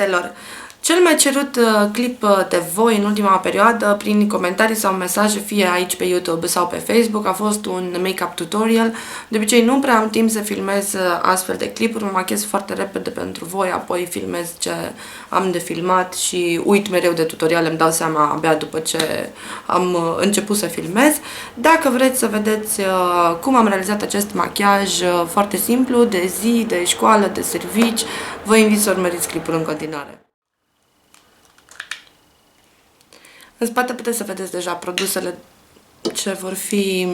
fetelor! Cel mai cerut clip de voi în ultima perioadă, prin comentarii sau mesaje, fie aici pe YouTube sau pe Facebook, a fost un make-up tutorial. De obicei nu prea am timp să filmez astfel de clipuri, mă machiez foarte repede pentru voi, apoi filmez ce am de filmat și uit mereu de tutorial, îmi dau seama abia după ce am început să filmez. Dacă vreți să vedeți cum am realizat acest machiaj foarte simplu, de zi, de școală, de servici, vă invit să urmăriți clipul în continuare. În spate puteți să vedeți deja produsele ce vor fi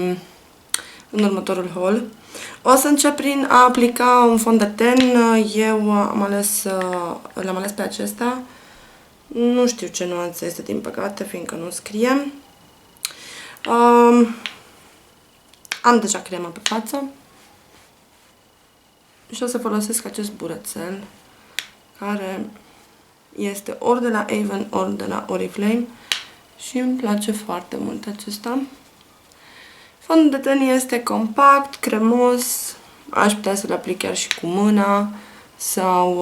în următorul haul. O să încep prin a aplica un fond de ten. Eu l-am ales pe acesta. Nu știu ce nuanță este, din păcate, fiindcă nu scrie. Am deja cremă pe față. Și o să folosesc acest burețel, care este ori de la Avon, ori de la Oriflame. Și îmi place foarte mult acesta. Fondul de ten este compact, cremos. Aș putea să-l aplic chiar și cu mâna sau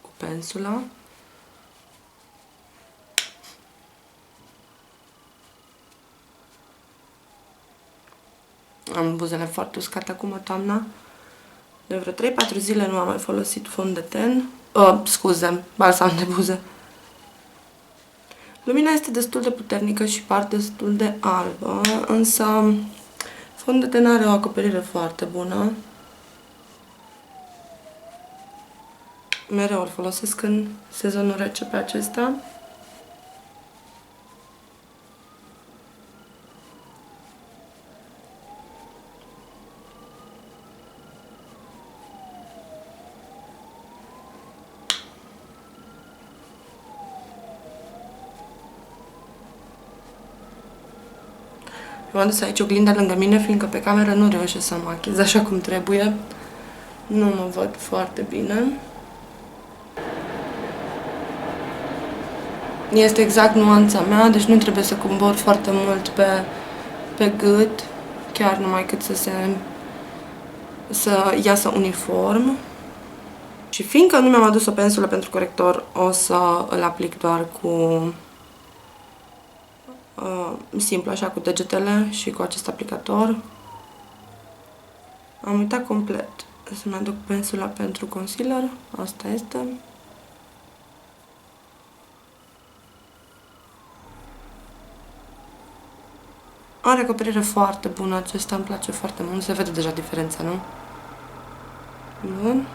cu pensula. Am buzele foarte uscate acum, toamna. De vreo 3-4 zile nu am mai folosit fond de ten. Scuze, balsam de buze. Lumina este destul de puternică și par destul de albă, însă fondul de ten are o acoperire foarte bună. Mereu îl folosesc în sezonul rece pe acesta. M-am dus aici oglinda lângă mine, fiindcă pe cameră nu reușesc să machiez așa cum trebuie. Nu mă văd foarte bine. Este exact nuanța mea, deci nu trebuie să cobor foarte mult pe gât, chiar numai cât să iasă uniform. Și fiindcă nu mi-am adus o pensulă pentru corector, o să îl aplic doar cu simplu, așa, cu degetele și cu acest aplicator. Am uitat complet să-mi aduc pensula pentru concealer. Asta este. Are acoperire foarte bună acesta, îmi place foarte mult. Se vede deja diferența, nu? Bun.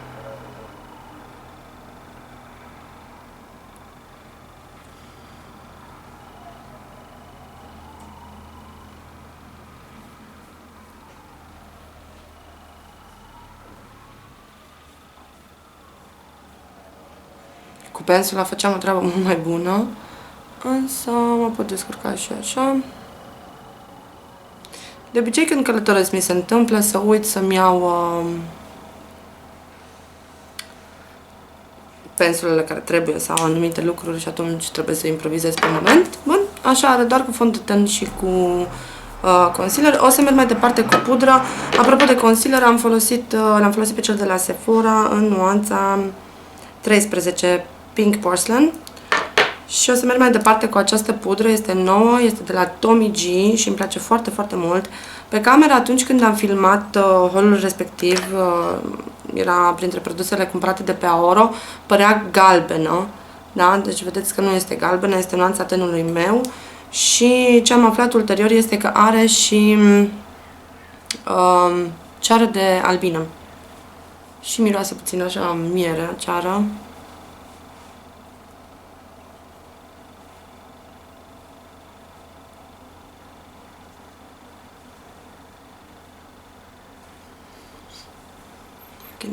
Cu pensula făceam o treabă mult mai bună, însă mă pot descurca și așa. De obicei, când călătoresc, mi se întâmplă să uit să-mi iau pensulele care trebuie sau anumite lucruri și atunci trebuie să improvizez pe moment. Bun, așa are doar cu fond de ten și cu concealer. O să merg mai departe cu pudră. Apropo de concealer, l-am folosit pe cel de la Sephora în nuanța 13 Pink Porcelain. Și o să merg mai departe cu această pudră, este nouă, este de la Tommy G și îmi place foarte, foarte mult. Pe cameră, atunci când am filmat haul-ul respectiv, era printre produsele cumpărate de pe Aoro, părea galbenă, da? Deci vedeți că nu este galbenă, este nuanța tenului meu. Și ce am aflat ulterior este că are și ceară de albină. Și miroase puțin așa miere, ceară.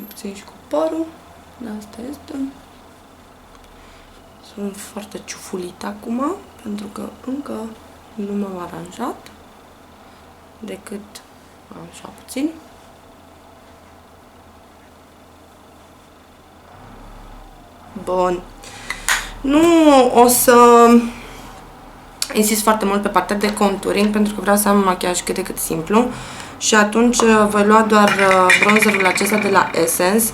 Puțin și cu părul. Asta este. Sunt foarte ciufulită acum, pentru că încă nu m-am aranjat. Decât așa puțin. Bun. Nu o să insist foarte mult pe partea de contouring, pentru că vreau să am un machiaj cât de cât simplu. Și atunci voi lua doar bronzerul acesta de la Essence,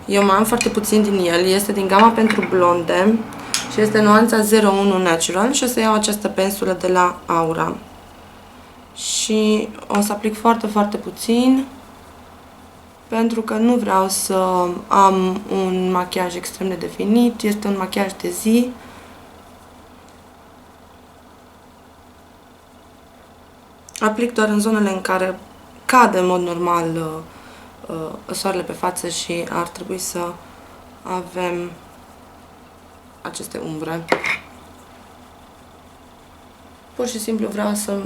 Eu mai am foarte puțin din el, este din gama pentru blonde și este nuanța 01 Natural și o să iau această pensulă de la Aura. Și o să aplic foarte, foarte puțin pentru că nu vreau să am un machiaj extrem de definit, este un machiaj de zi. Aplic doar în zonele în care cade în mod normal soarele pe față și ar trebui să avem aceste umbre. Pur și simplu vreau să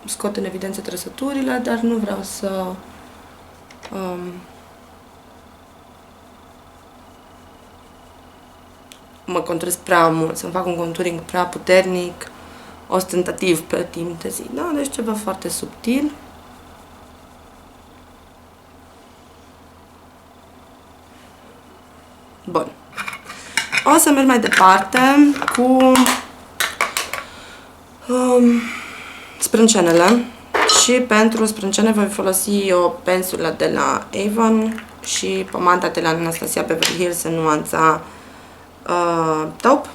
scot în evidență trăsăturile, dar nu vreau să mă conturez prea mult, să-mi fac un contouring prea puternic, ostentativ pe timp de zi. Da? Deci ceva foarte subtil. Bun. O să merg mai departe cu sprâncenele și pentru sprâncene voi folosi o pensulă de la Avon și pomada de la Anastasia Beverly Hills în nuanța Taupe.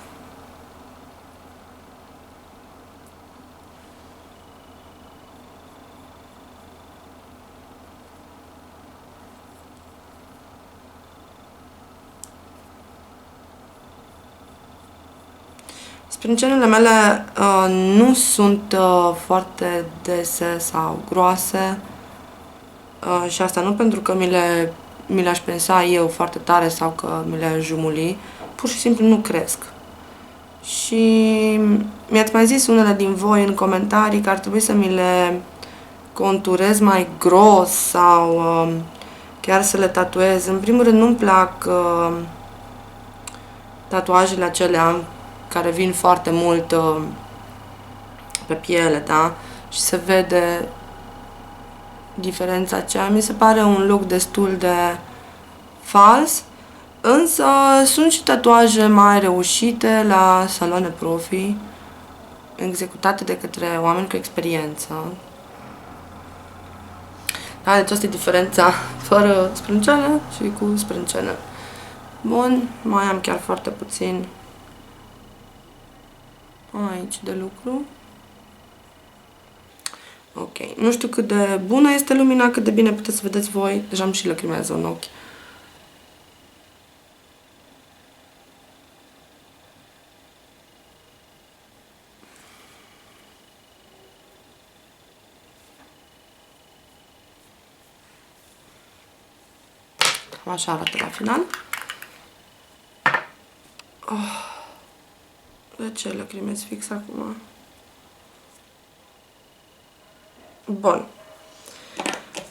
Sprâncenele mele nu sunt foarte dese sau groase și asta nu pentru că mi le-aș pensa eu foarte tare sau că mi le-aș jumuli, pur și simplu nu cresc. Și mi-ați mai zis unele din voi în comentarii că ar trebui să mi le conturez mai gros sau chiar să le tatuez. În primul rând nu-mi plac tatuajele acelea care vin foarte mult pe piele, da? Și se vede diferența aceea. Mi se pare un look destul de fals, însă sunt și tatuaje mai reușite la saloane profi, executate de către oameni cu experiență. Da, deci asta e diferența fără sprâncene și cu sprâncene. Bun, mai am chiar foarte puțin aici de lucru. Ok, nu știu cât de bună este lumina, cât de bine puteți să vedeți voi. Deja îmi și lăcrimează în ochi. Cam așa arată la final. De ce lăcrimez fix acum? Bun.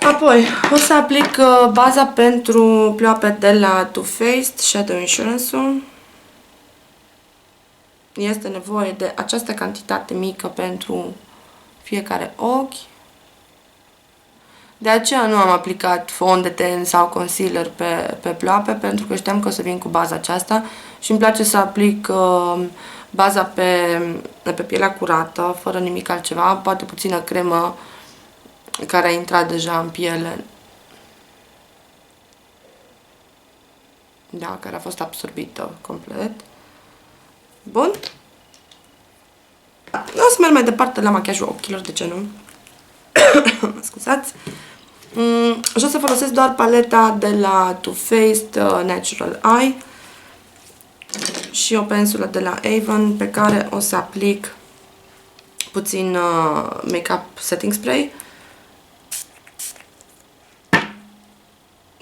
Apoi, o să aplic baza pentru ploape de la Too Faced, Shadow Insurance-ul. Este nevoie de această cantitate mică pentru fiecare ochi. De aceea nu am aplicat fond de ten sau concealer pe ploape, pentru că știam că o să vin cu baza aceasta și îmi place să aplic baza pe pielea curată, fără nimic altceva, poate puțină cremă care a intrat deja în piele. Da, care a fost absorbită complet. Bun. O să merg mai departe la machiajul ochilor, de ce nu? Scuzați. Și o să folosesc doar paleta de la Too Faced Natural Eye și o pensulă de la Avon pe care o să aplic puțin Makeup Setting Spray.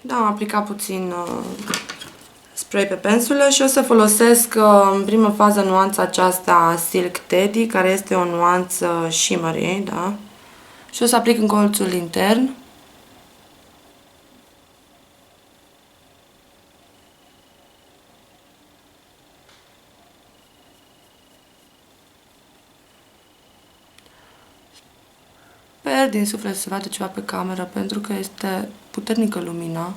Da, am aplicat puțin spray pe pensulă și o să folosesc în prima fază nuanța aceasta Silk Teddy, care este o nuanță shimmery, da? Și o să aplic în colțul intern. Sper din suflet să vadă ceva pe cameră, pentru că este puternică lumina.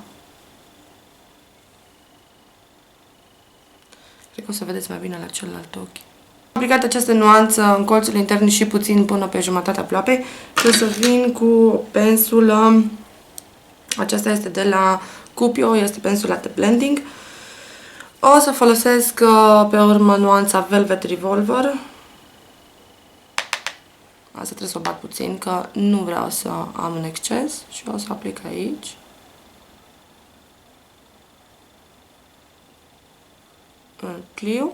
Cred că o să vedeți mai bine la celălalt ochi. Am aplicat această nuanță în colțul intern și puțin până pe jumătatea ploapei și o să vin cu pensulă. Aceasta este de la Cupio este pensula de blending. O să folosesc pe urmă nuanța Velvet Revolver. Asta trebuie să o bat puțin, că nu vreau să am în exces și o să aplic aici. În cliu.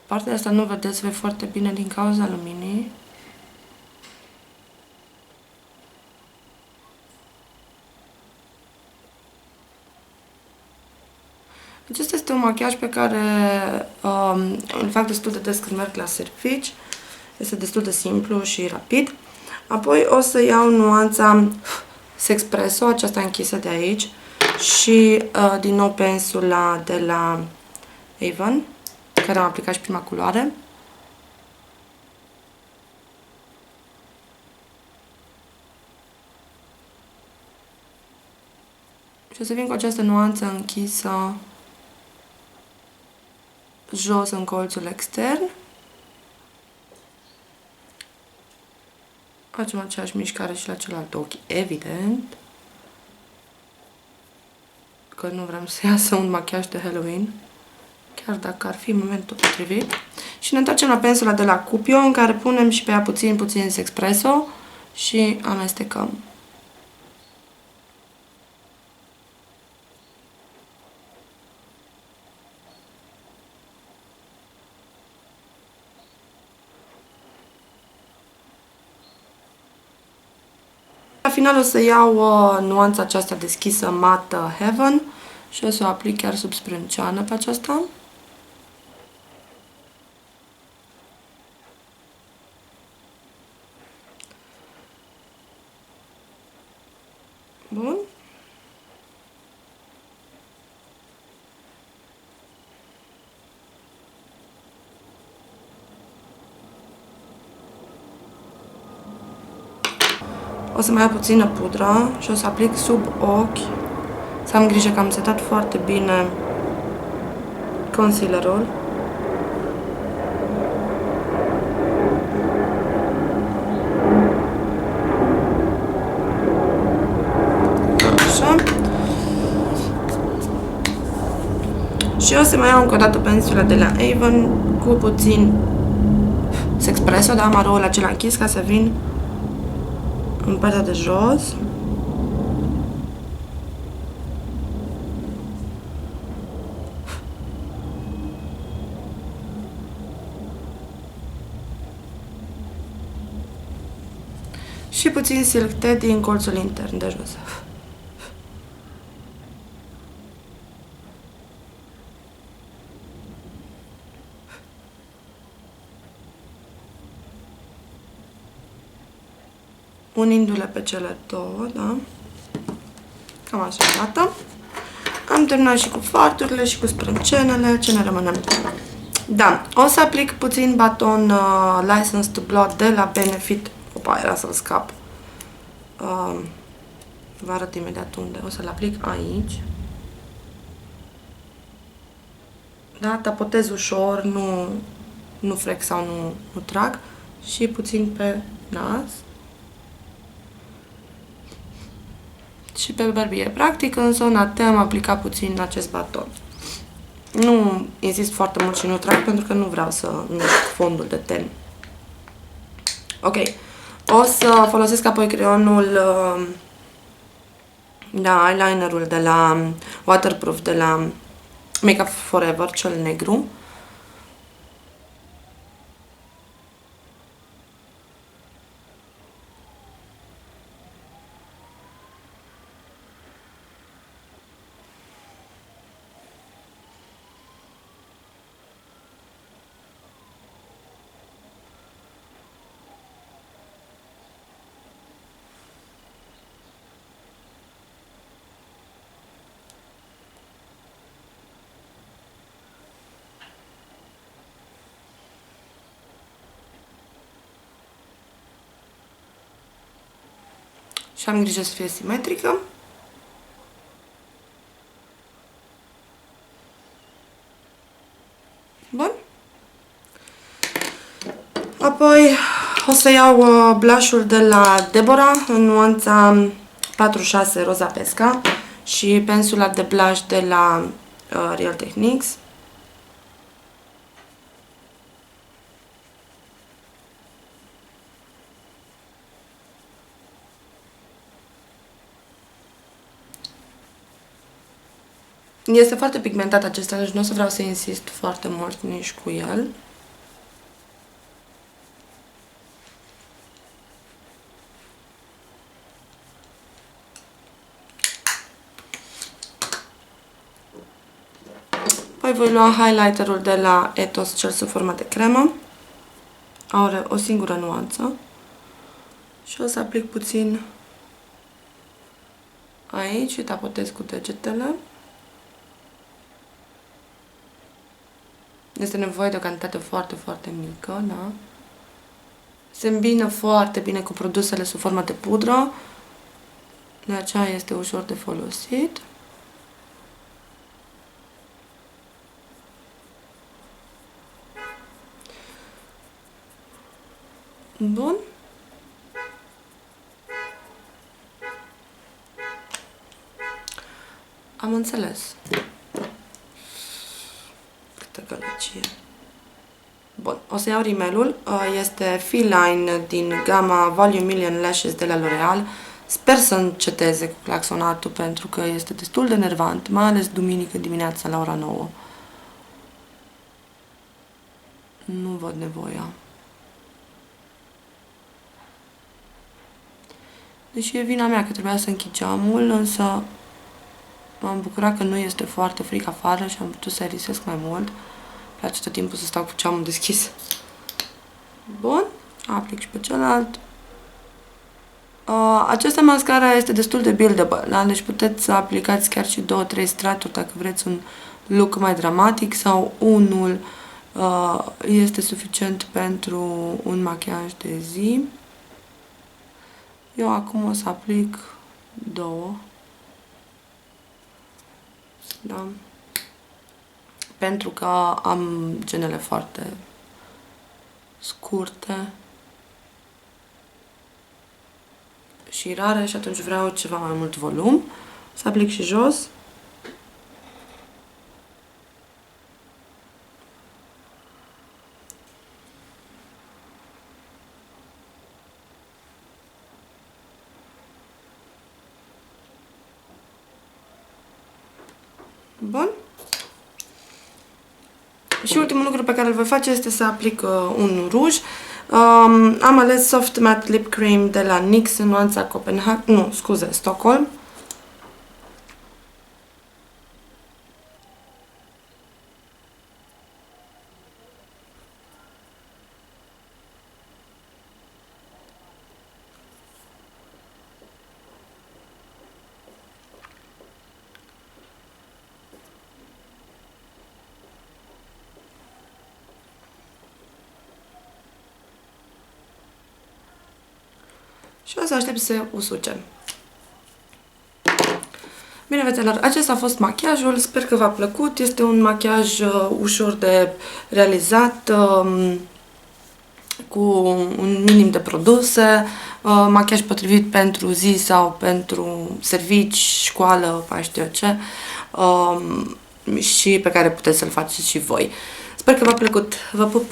Partea asta nu vedeți voi foarte bine din cauza luminii. Acesta este un machiaj pe care îl fac destul de des când merg la servici. Este destul de simplu și rapid. Apoi o să iau nuanța Sexpresso, aceasta închisă de aici, și din nou pensula de la Avon, care am aplicat și prima culoare. Și o să vin cu această nuanță închisă jos în colțul extern. Facem aceeași mișcare și la celălalt ochi, evident, că nu vrem să iasă un machiaj de Halloween, chiar dacă ar fi momentul potrivit. Și ne întoarcem la pensula de la Cupio, în care punem și pe ea puțin Sexpresso și amestecăm. La final o să iau nuanța aceasta deschisă Matte Heaven și o să o aplic chiar sub sprânceană pe aceasta. Bun. O să mai iau puțină pudră și o să aplic sub ochi. Să am grijă că am setat foarte bine concealerul. Așa. Și o să mai iau încă o dată pensula de la Avon cu puțin Sexpresso, dar maroul acela închis, ca să vin în partea de jos. Și puțin Silk Teddy în colțul intern de jos. Unindu-le pe cele două, da? Cam așa arată. Am terminat și cu farturile și cu sprâncenele. Ce ne rămâne? Da, o să aplic puțin baton License to Blot de la Benefit. Opa, era să-l scap. Vă arăt imediat unde. O să-l aplic aici. Da, tapotez ușor, nu frec sau nu trag. Și puțin pe nas. Și pe bărbier. Practic, în zona T am aplicat puțin acest baton. Nu insist foarte mult și nu trag pentru că nu vreau să mișc fondul de ten. Ok. O să folosesc apoi creionul, da, eyelinerul de la Waterproof de la Makeup Forever, cel negru. Și am grijă să fie simetrică. Bun. Apoi o să iau blush-ul de la Deborah în nuanța 46 Rosa Pesca și pensula de blush de la Real Techniques. Este foarte pigmentat acesta, deci nu o să vreau să insist foarte mult nici cu el. Apoi voi lua highlighterul de la Ethos, cel sub formă de cremă. Are o singură nuanță. Și o să aplic puțin aici și tapotez cu degetele. Este nevoie de o cantitate foarte, foarte mică, da? Se îmbină foarte bine cu produsele sub formă de pudră. De aceea este ușor de folosit. Bun. Am înțeles. Câtă gălăgie. Bun, o să iau rimelul. Este Feline din gama Volume Million Lashes de la L'Oreal. Sper să înceteze cu claxonatul pentru că este destul de nervant, mai ales duminică dimineața la ora 9. Nu văd nevoia. Deși e vina mea că trebuia să închid geamul, însă m-am bucurat că nu este foarte frig afară și am putut să aerisesc mai mult. Îmi place tot timpul să stau cu geamul deschis. Bun, aplic și pe celălalt. Această mascara este destul de buildable, da? Deci puteți să aplicați chiar și 2-3 straturi dacă vreți un look mai dramatic sau unul este suficient pentru un machiaj de zi. Eu acum o să aplic 2. Da? Pentru că am genele foarte scurte și rare și atunci vreau ceva mai mult volum. Să aplic și jos. Bun. Și ultimul lucru pe care îl voi face este să aplic un ruj. Am ales Soft Matte Lip Cream de la NYX în nuanța Stockholm. Și o să aștept să se usuce. Bine, fetelor, acesta a fost machiajul. Sper că v-a plăcut. Este un machiaj ușor de realizat, cu un minim de produse, machiaj potrivit pentru zi sau pentru servici, școală, mai știu eu ce, și pe care puteți să-l faceți și voi. Sper că v-a plăcut. Vă pup!